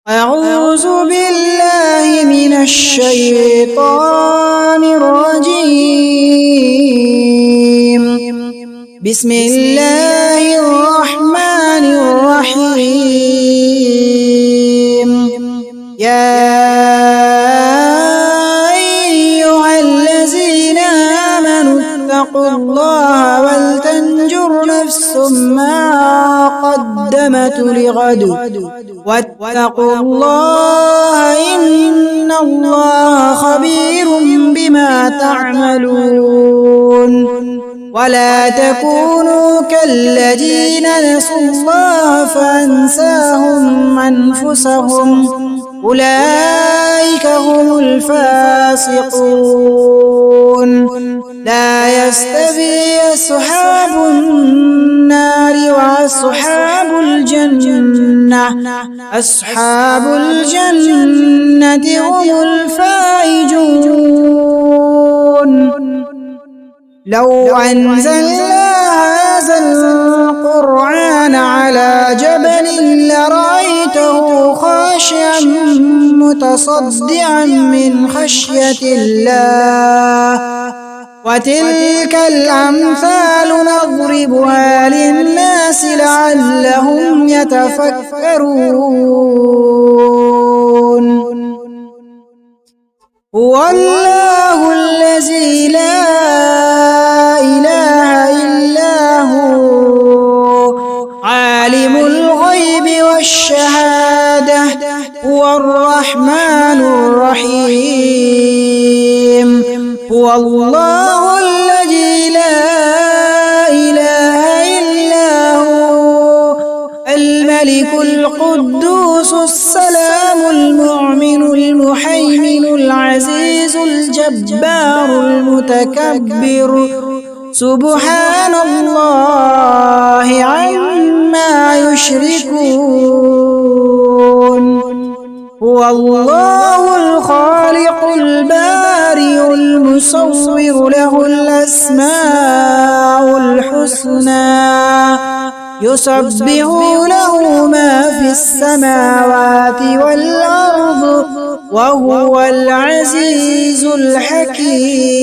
أعوذ بالله من الشيطان الرجيم. بسم الله الرحمن الرحيم. يا أيها الذين آمنوا اتقوا الله ولتنظر نفس ما قدمت لغد واتقوا الله إن الله خبير بما تعملون. ولا تكونوا كالذين نسوا الله فأنساهم أنفسهم أولئك هم الفاسقون. لا يستوي أصحاب النار وأصحاب الجنة. أصحاب الجنة هم الفائزون. لو أنزلنا هذا القرآن على جبل لرأيته خاشعا متصدعا من خشية الله. وتلك الأمثال نضربها للناس لعلهم يتفكرون. هو الله الذي لا إله إلا هو عالم الغيب والشهادة. هو الرحمن الرحيم. هو الله الذي لا إله إلا هو الملك القدوس السلام المؤمن المهيمن العزيز الجبار المتكبر. سبحان الله عما يشركون. هو الله الخالق البارئ المصور له الأسماء الحسنى يسبح له ما في السماوات والأرض وهو العزيز الحكيم.